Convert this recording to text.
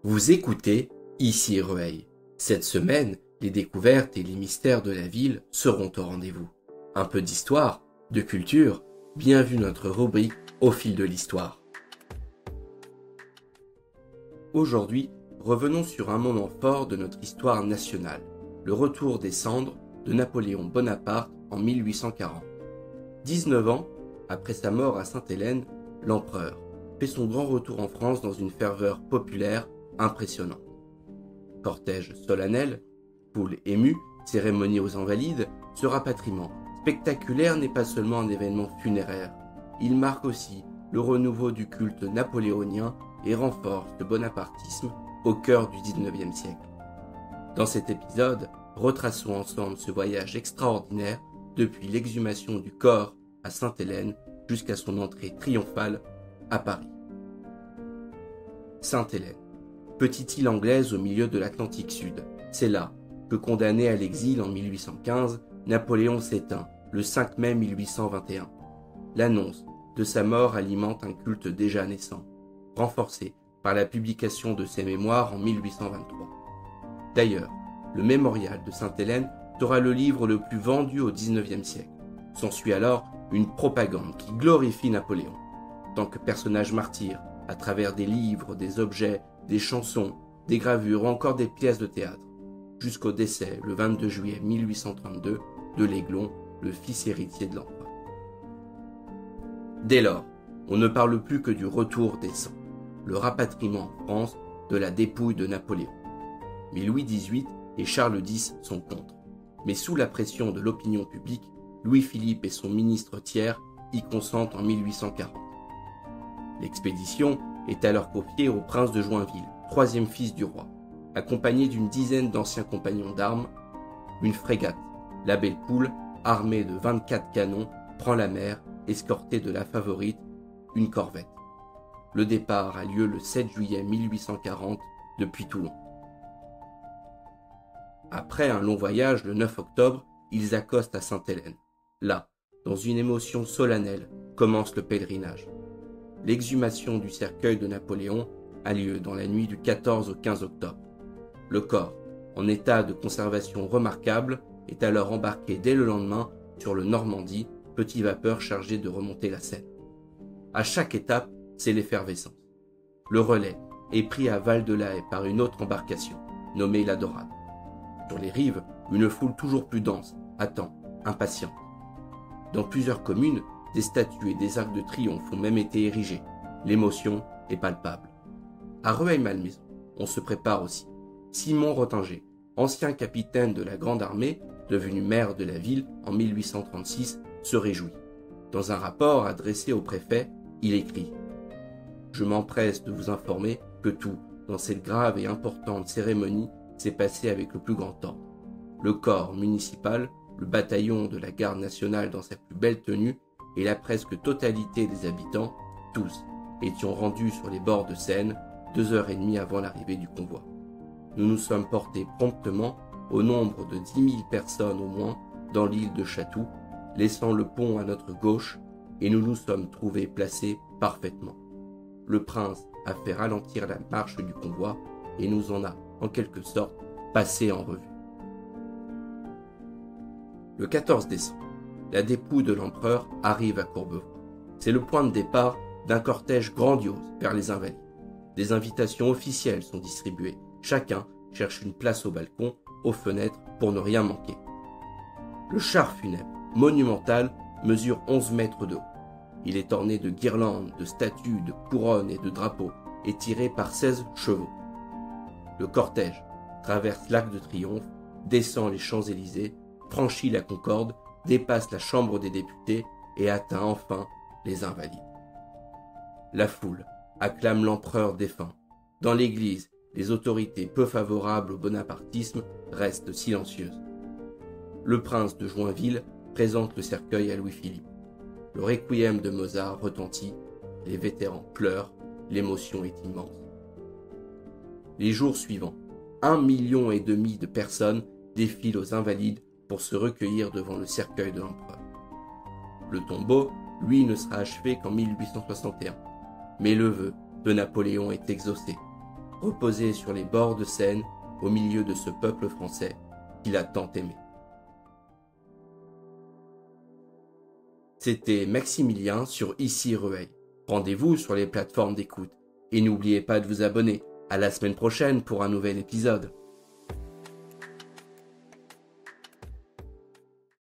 Vous écoutez Ici Rueil. Cette semaine, les découvertes et les mystères de la ville seront au rendez-vous. Un peu d'histoire, de culture, bienvenue notre rubrique Au fil de l'histoire. Aujourd'hui, revenons sur un moment fort de notre histoire nationale, le retour des cendres de Napoléon Bonaparte en 1840. 19 ans après sa mort à Sainte-Hélène, l'empereur fait son grand retour en France dans une ferveur populaire impressionnante. Cortège solennel, foule émue, cérémonie aux Invalides, ce rapatriement spectaculaire n'est pas seulement un événement funéraire, il marque aussi le renouveau du culte napoléonien et renforce le bonapartisme au cœur du XIXe siècle. Dans cet épisode, retraçons ensemble ce voyage extraordinaire depuis l'exhumation du corps à Sainte-Hélène jusqu'à son entrée triomphale à Paris. Sainte-Hélène, petite île anglaise au milieu de l'Atlantique Sud. C'est là que, condamné à l'exil en 1815, Napoléon s'éteint le 5 mai 1821. L'annonce de sa mort alimente un culte déjà naissant, renforcé par la publication de ses mémoires en 1823. D'ailleurs, le mémorial de Sainte-Hélène sera le livre le plus vendu au XIXe siècle. S'ensuit alors une propagande qui glorifie Napoléon, tant que personnage martyr, à travers des livres, des objets, des chansons, des gravures ou encore des pièces de théâtre, jusqu'au décès le 22 juillet 1832 de l'Aiglon, le fils héritier de l'empereur. Dès lors, on ne parle plus que du retour des sangs, le rapatriement en France de la dépouille de Napoléon. Mais Louis XVIII et Charles X sont contre. Mais sous la pression de l'opinion publique, Louis-Philippe et son ministre tiers y consentent en 1840. L'expédition est alors confiée au prince de Joinville, troisième fils du roi, accompagné d'une dizaine d'anciens compagnons d'armes. Une frégate, la Belle Poule, armée de 24 canons, prend la mer, escortée de la Favorite, une corvette. Le départ a lieu le 7 juillet 1840 depuis Toulon. Après un long voyage, le 9 octobre, ils accostent à Sainte-Hélène. Là, dans une émotion solennelle, commence le pèlerinage. L'exhumation du cercueil de Napoléon a lieu dans la nuit du 14 au 15 octobre. Le corps, en état de conservation remarquable, est alors embarqué dès le lendemain sur le Normandie, petit vapeur chargé de remonter la Seine. À chaque étape, c'est l'effervescence. Le relais est pris à Val-de-la-Haye par une autre embarcation, nommée la Dorade. Sur les rives, une foule toujours plus dense attend, impatiente. Dans plusieurs communes, des statues et des arcs de triomphe ont même été érigés. L'émotion est palpable. À Rueil-Malmaison, on se prépare aussi. Simon Rottinger, ancien capitaine de la Grande Armée, devenu maire de la ville en 1836, se réjouit. Dans un rapport adressé au préfet, il écrit « Je m'empresse de vous informer que tout, dans cette grave et importante cérémonie, s'est passé avec le plus grand ordre. Le corps municipal, le bataillon de la garde nationale dans sa plus belle tenue et la presque totalité des habitants, tous, étions rendus sur les bords de Seine 2h30 avant l'arrivée du convoi. Nous nous sommes portés promptement au nombre de 10 000 personnes au moins dans l'île de Chatou, laissant le pont à notre gauche, et nous nous sommes trouvés placés parfaitement. Le prince a fait ralentir la marche du convoi et nous en a, en quelque sorte, passé en revue. Le 14 décembre, la dépouille de l'empereur arrive à Courbevoie. C'est le point de départ d'un cortège grandiose vers les Invalides. Des invitations officielles sont distribuées. Chacun cherche une place au balcon, aux fenêtres, pour ne rien manquer. Le char funèbre, monumental, mesure 11 mètres de haut. Il est orné de guirlandes, de statues, de couronnes et de drapeaux, et tiré par 16 chevaux. Le cortège traverse l'Arc de Triomphe, descend les Champs-Élysées, franchit la Concorde, dépasse la Chambre des députés et atteint enfin les Invalides. La foule acclame l'empereur défunt. Dans l'église, les autorités peu favorables au bonapartisme restent silencieuses. Le prince de Joinville présente le cercueil à Louis-Philippe. Le requiem de Mozart retentit, les vétérans pleurent, l'émotion est immense. Les jours suivants, 1,5 million de personnes défilent aux Invalides pour se recueillir devant le cercueil de l'empereur. Le tombeau, lui, ne sera achevé qu'en 1861, mais le vœu de Napoléon est exaucé. reposer sur les bords de Seine au milieu de ce peuple français qu'il a tant aimé. C'était Maximilien sur Ici Rueil. Rendez-vous sur les plateformes d'écoute et n'oubliez pas de vous abonner. À la semaine prochaine pour un nouvel épisode.